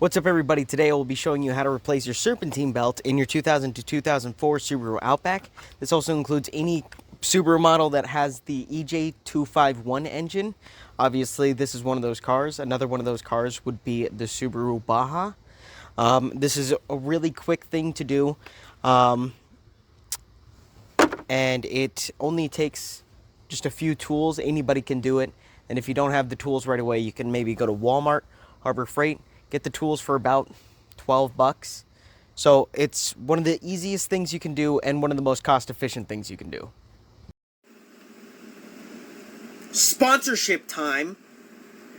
What's up, everybody? Today I will be showing you how to replace your Serpentine belt in your 2000 to 2004 Subaru Outback. This also includes any Subaru model that has the EJ251 engine. Obviously, this is one of those cars. Another one of those cars would be the Subaru Baja. This is a really quick thing to do, and it only takes just a few tools. Anybody can do it, and if you don't have the tools right away, you can maybe go to Walmart, Harbor Freight, get the tools for about 12 bucks. So it's one of the easiest things you can do and one of the most cost-efficient things you can do. Sponsorship time.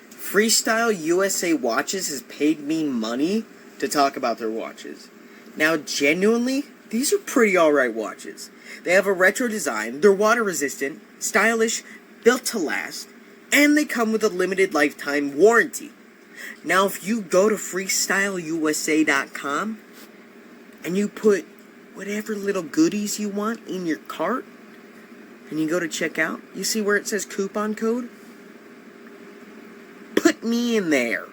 Freestyle USA Watches has paid me money to talk about their watches. Now, genuinely, these are pretty alright watches. They have a retro design, they're water resistant, stylish, built to last, and they come with a limited lifetime warranty. Now, if you go to freestyleusa.com and you put whatever little goodies you want in your cart and you go to checkout, you see where it says coupon code? Put me in there.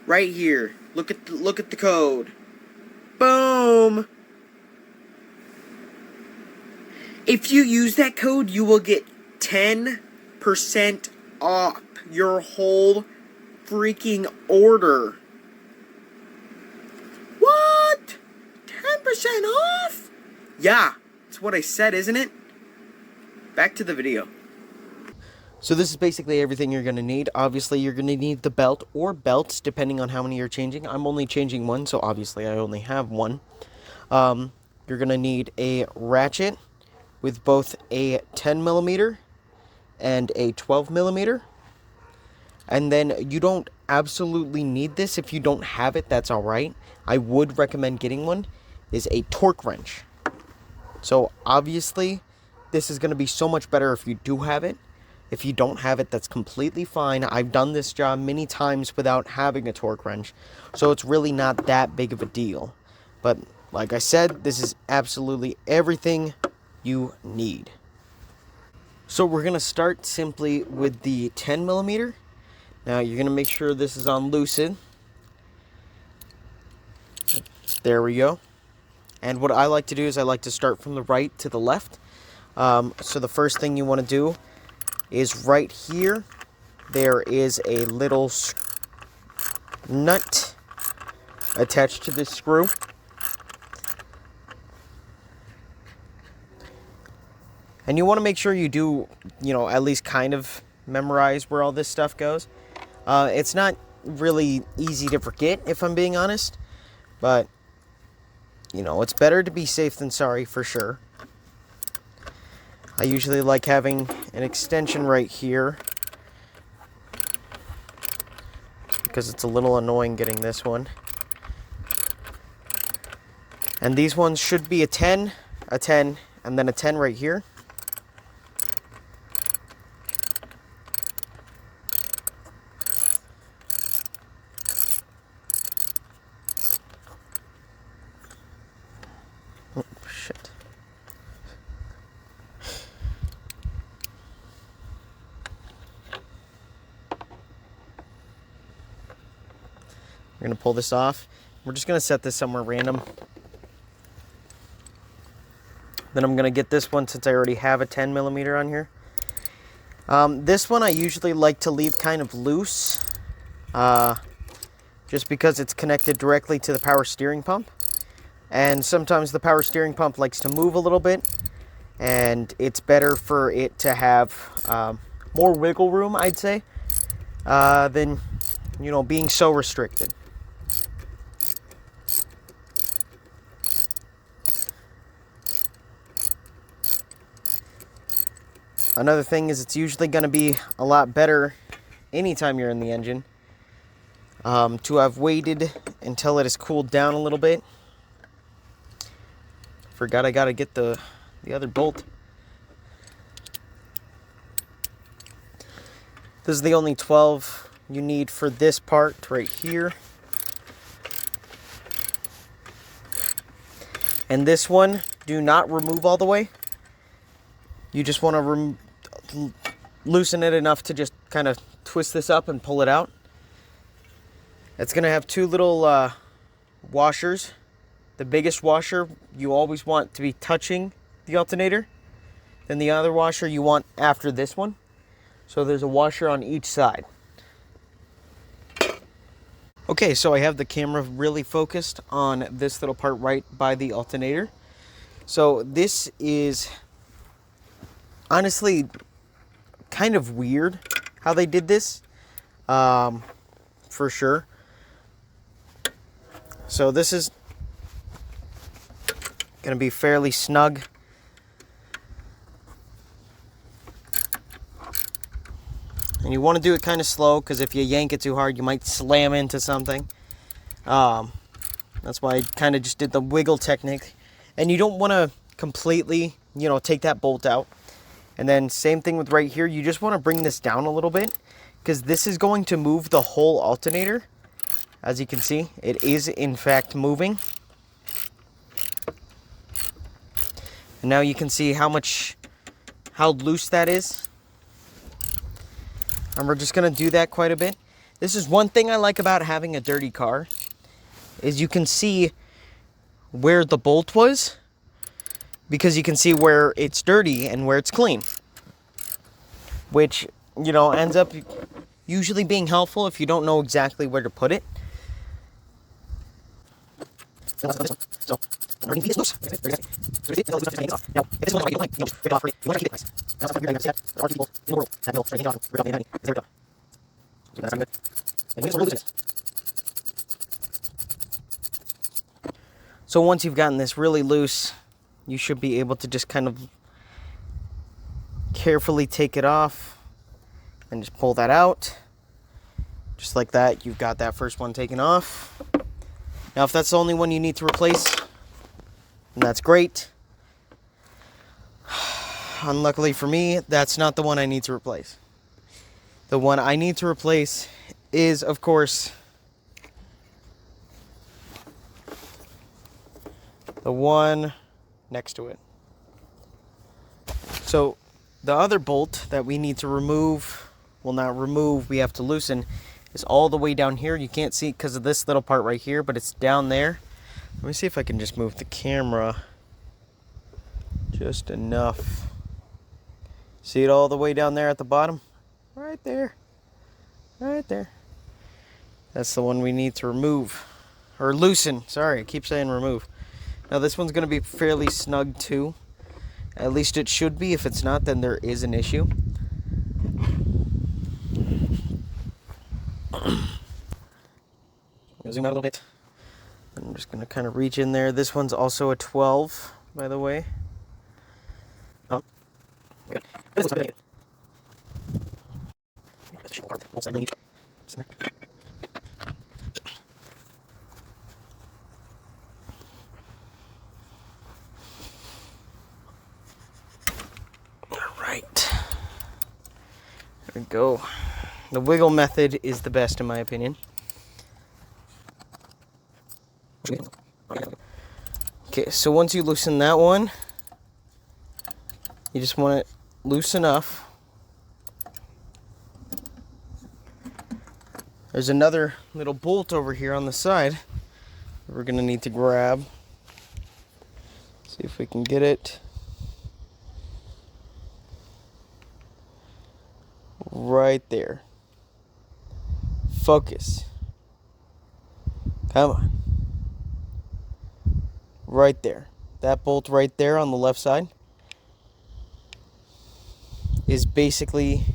Right here. Look at the code. Boom. If you use that code, you will get 10% off your whole freaking order. What? 10% off? Yeah, that's what I said, isn't it? Back to the video. So this is basically everything you're going to need. Obviously, you're going to need the belt or belts, depending on how many you're changing. I'm only changing one, so obviously I only have one. You're going to need a ratchet with both a 10mm and a 12mm. And then you don't absolutely need this. If you don't have it, that's alright. I would recommend getting one, is a torque wrench. So obviously, this is going to be so much better if you do have it. If you don't have it, that's completely fine. I've done this job many times without having a torque wrench, so it's really not that big of a deal. But like I said, this is absolutely everything you need. So we're going to start simply with the 10mm. Now, you're going to make sure this is on lucid. There we go. And what I like to do is I like to start from the right to the left. So the first thing you want to do is right here, there is a little nut attached to this screw. And you want to make sure you do, at least kind of memorize where all this stuff goes. It's not really easy to forget, if I'm being honest, but, it's better to be safe than sorry, for sure. I usually like having an extension right here, because it's a little annoying getting this one. And these ones should be a 10, and then a 10 right here. Oh, shit. We're going to pull this off. We're just going to set this somewhere random. Then I'm going to get this one since I already have a 10mm on here. This one I usually like to leave kind of loose, just because it's connected directly to the power steering pump. And sometimes the power steering pump likes to move a little bit, and it's better for it to have more wiggle room, I'd say, than, being so restricted. Another thing is it's usually going to be a lot better anytime you're in the engine to have waited until it has cooled down a little bit. Forgot I got to get the other bolt. This is the only 12 you need for this part right here. And this one, do not remove all the way. You just want to loosen it enough to just kind of twist this up and pull it out. It's going to have two little washers. The biggest washer you always want to be touching the alternator. Then the other washer you want after this one. So there's a washer on each side. Okay, so I have the camera really focused on this little part right by the alternator. So this is honestly kind of weird how they did this, for sure. So this is going to be fairly snug. And you want to do it kind of slow, because if you yank it too hard, you might slam into something. That's why I kind of just did the wiggle technique. And you don't want to completely, take that bolt out. And then same thing with right here. You just want to bring this down a little bit, because this is going to move the whole alternator. As you can see, it is in fact moving. And now you can see how loose that is. And we're just going to do that quite a bit. This is one thing I like about having a dirty car, is you can see where the bolt was, because you can see where it's dirty and where it's clean. Which, ends up usually being helpful if you don't know exactly where to put it. So, bring these loose. Now, if this one you want to keep it nice. Now, there are people in the world that will try to hand off because they're done. So that's good. And we just want to lose this. So once you've gotten this really loose, you should be able to just kind of carefully take it off and just pull that out. Just like that, you've got that first one taken off. Now, if that's the only one you need to replace, then that's great. Unluckily for me, that's not the one I need to replace. The one I need to replace is, of course, the one next to it. So, the other bolt that we need to remove, well, not remove, we have to loosen, is all the way down here. You can't see it because of this little part right here, but it's down there. Let me see if I can just move the camera just enough. See it all the way down there at the bottom? Right there. Right there. That's the one we need to remove. Or loosen. Sorry, I keep saying remove. Now this one's going to be fairly snug too. At least it should be. If it's not, then there is an issue. Zoom out a little bit. I'm just going to kind of reach in there. This one's also a 12, by the way. Oh, good. All right. There we go. The wiggle method is the best in my opinion. Okay, so once you loosen that one, you just want it loose enough. There's another little bolt over here on the side that we're going to need to grab. See if we can get it. Right there. Focus. Come on. Right there. That bolt right there on the left side is basically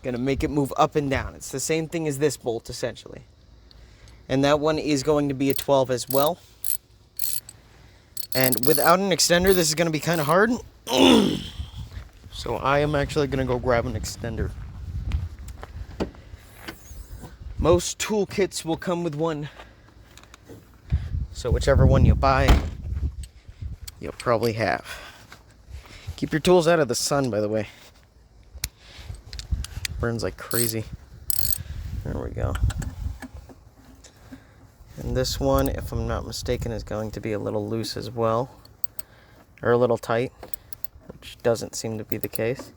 going to make it move up and down. It's the same thing as this bolt essentially. And that one is going to be a 12 as well. And without an extender, this is going to be kind of hard. So I am actually going to go grab an extender. Most toolkits will come with one. So whichever one you buy, you'll probably have. Keep your tools out of the sun, by the way. Burns like crazy. There we go. And this one, if I'm not mistaken, is going to be a little loose as well. Or a little tight, which doesn't seem to be the case.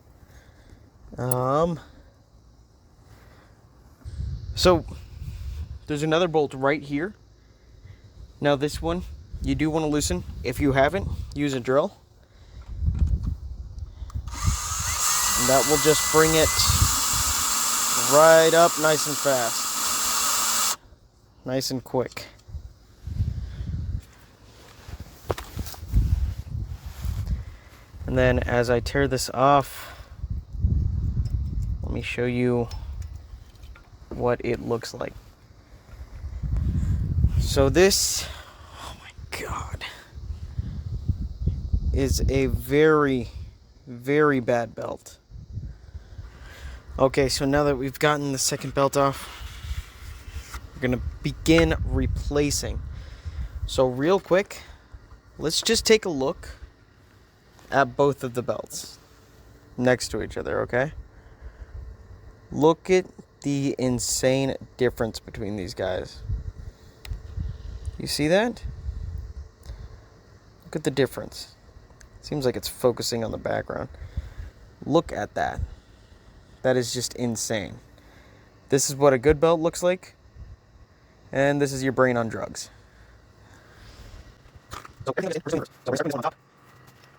So there's another bolt right here. Now this one, you do want to loosen. If you haven't, use a drill. And that will just bring it right up nice and fast. Nice and quick. And then as I tear this off, let me show you what it looks like. So this, oh my God, is a very, very bad belt. Okay, so now that we've gotten the second belt off, we're gonna begin replacing. So real quick, let's just take a look at both of the belts next to each other, okay? Look at the insane difference between these guys. You see that? Look at the difference. Seems like it's focusing on the background. Look at that. That is just insane. This is what a good belt looks like. And this is your brain on drugs. So everything is in. So we're starting this one on top.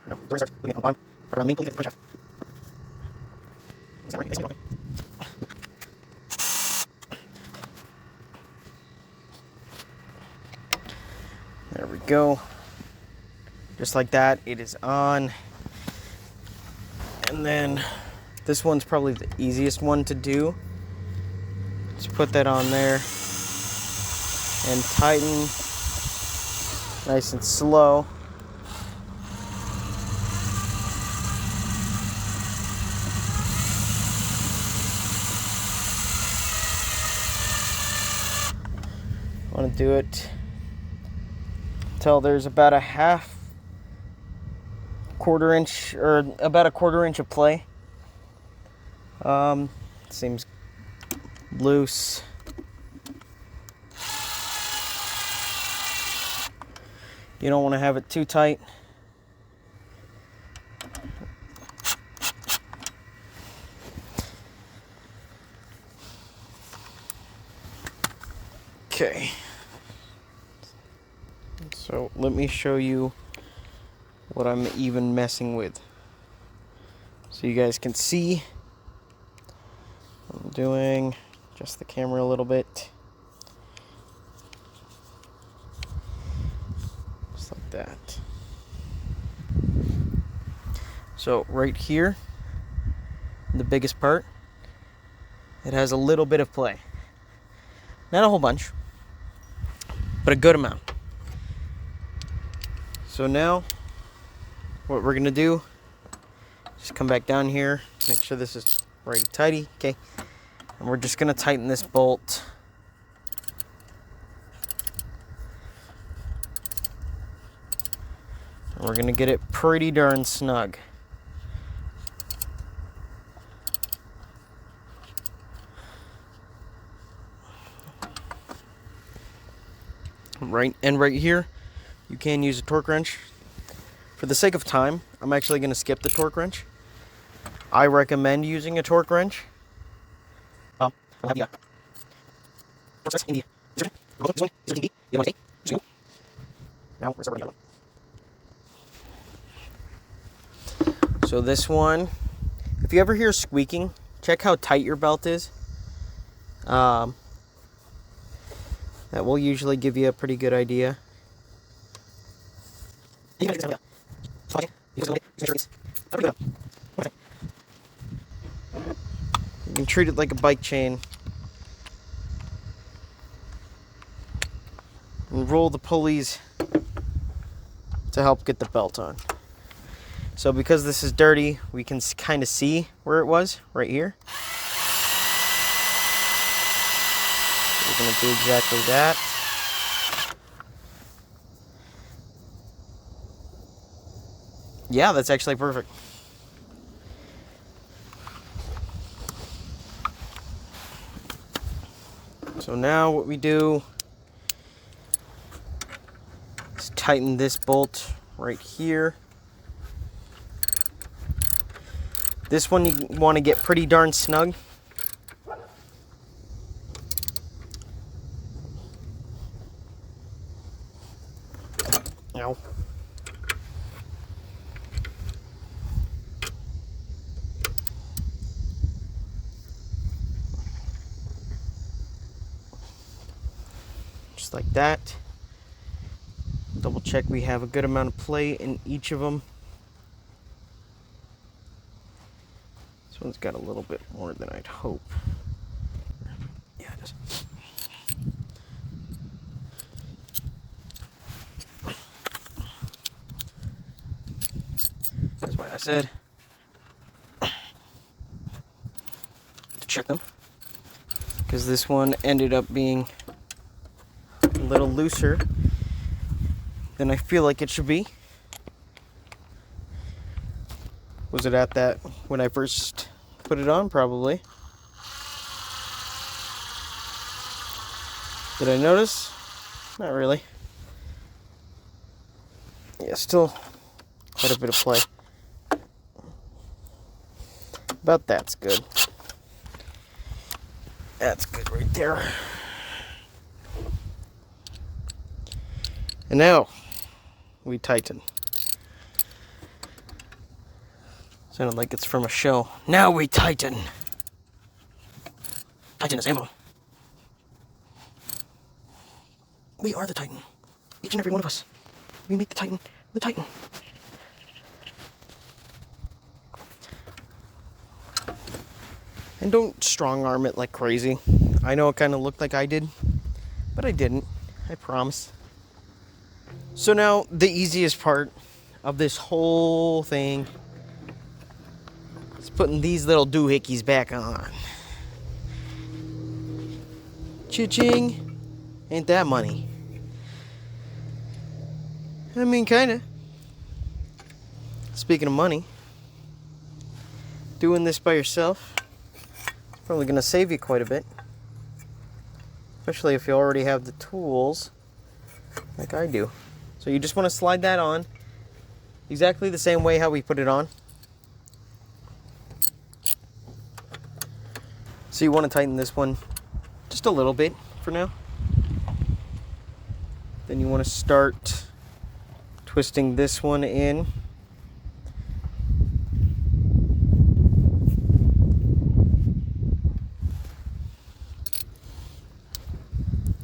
No, we're starting looking at the bottom. Around the main pulley at the push shaft. Is that right? Okay. There we go. Just like that, it is on. And then this one's probably the easiest one to do. Just put that on there and tighten nice and slow. I want to do it till there's about a quarter inch of play. Seems loose. You don't want to have it too tight. Okay. So let me show you what I'm even messing with, so you guys can see what I'm doing. Adjust the camera a little bit, just like that. So right here, the biggest part, it has a little bit of play, not a whole bunch, but a good amount. So now what we're gonna do, just come back down here, make sure this is right tighty, okay? And we're just gonna tighten this bolt. And we're gonna get it pretty darn snug. Right here, you can use a torque wrench. For the sake of time, I'm actually going to skip the torque wrench. I recommend using a torque wrench. Now, so this one, if you ever hear squeaking, check how tight your belt is. That will usually give you a pretty good idea. You can treat it like a bike chain and roll the pulleys to help get the belt on. So because this is dirty, we can kind of see where it was right here. We're going to do exactly that. Yeah, that's actually perfect. So now what we do is tighten this bolt right here. This one you want to get pretty darn snug. Ow. Just like that. Double check we have a good amount of play in each of them. This one's got a little bit more than I'd hope. Yeah, it does. That's why I said to check them. Because this one ended up being a little looser than I feel like it should be. Was it at that when I first put it on? Probably. Did I notice? Not really. Yeah, still quite a bit of play. But that's good. That's good right there. And now we tighten. Sounded like it's from a show. Now we tighten. Tighten is ammo. We are the Titan. Each and every one of us. We make the Titan the Titan. And don't strong arm it like crazy. I know it kind of looked like I did, but I didn't. I promise. So now the easiest part of this whole thing is putting these little doohickeys back on. Cha-ching. Ain't that money? I mean, kinda. Speaking of money, doing this by yourself is probably gonna save you quite a bit. Especially if you already have the tools, like I do. So you just want to slide that on exactly the same way how we put it on. So you want to tighten this one just a little bit for now. Then you want to start twisting this one in.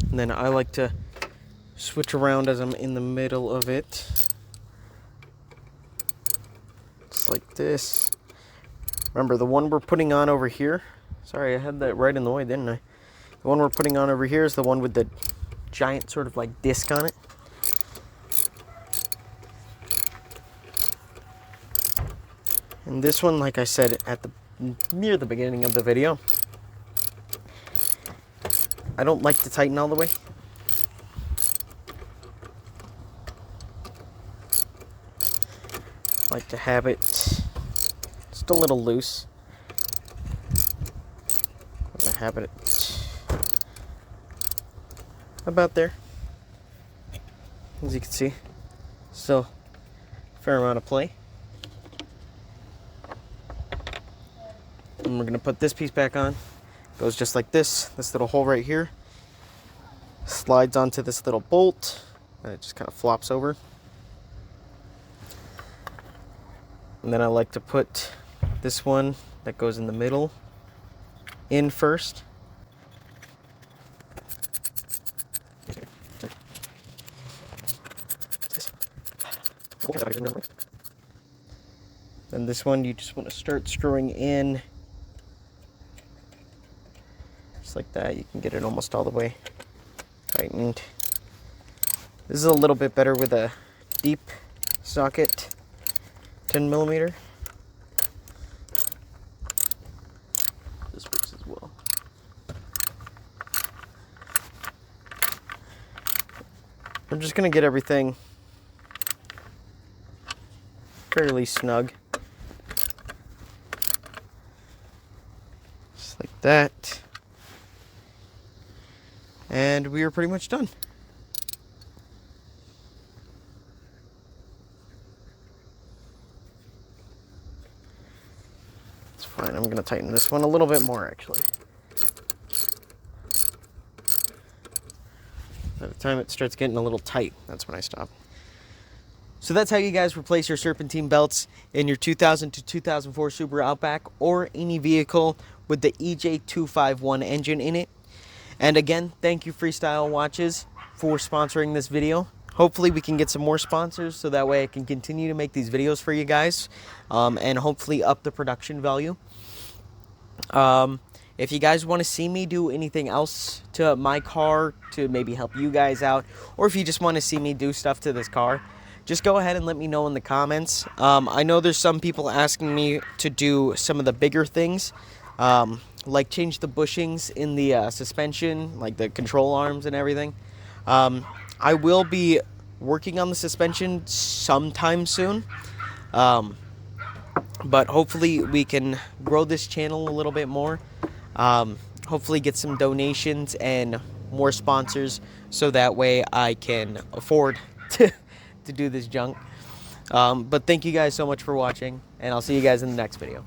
And then I like to switch around as I'm in the middle of it. Just like this. Remember, the one we're putting on over here. Sorry, I had that right in the way, didn't I? The one we're putting on over here is the one with the giant sort of like disc on it. And this one, like I said at near the beginning of the video, I don't like to tighten all the way. I like to have it just a little loose. I'm gonna have it about there. As you can see, still a fair amount of play. And we're gonna put this piece back on. Goes just like this. This little hole right here slides onto this little bolt, and it just kind of flops over. And then I like to put this one that goes in the middle in first. Then this one you just want to start screwing in. Just like that. You can get it almost all the way tightened. This is a little bit better with a deep socket, 10mm. This works as well. I'm just going to get everything fairly snug. Just like that. And we are pretty much done. It's fine. I'm going to tighten this one a little bit more, actually. By the time it starts getting a little tight, that's when I stop. So that's how you guys replace your serpentine belts in your 2000 to 2004 Subaru Outback or any vehicle with the EJ251 engine in it. And again, thank you Freestyle Watches for sponsoring this video. Hopefully we can get some more sponsors so that way I can continue to make these videos for you guys, and hopefully up the production value. If you guys want to see me do anything else to my car to maybe help you guys out, or if you just want to see me do stuff to this car, just go ahead and let me know in the comments. I know there's some people asking me to do some of the bigger things, like change the bushings in the suspension, like the control arms and everything. I will be working on the suspension sometime soon, but hopefully we can grow this channel a little bit more. Hopefully get some donations and more sponsors so that way I can afford to do this junk. But thank you guys so much for watching, and I'll see you guys in the next video.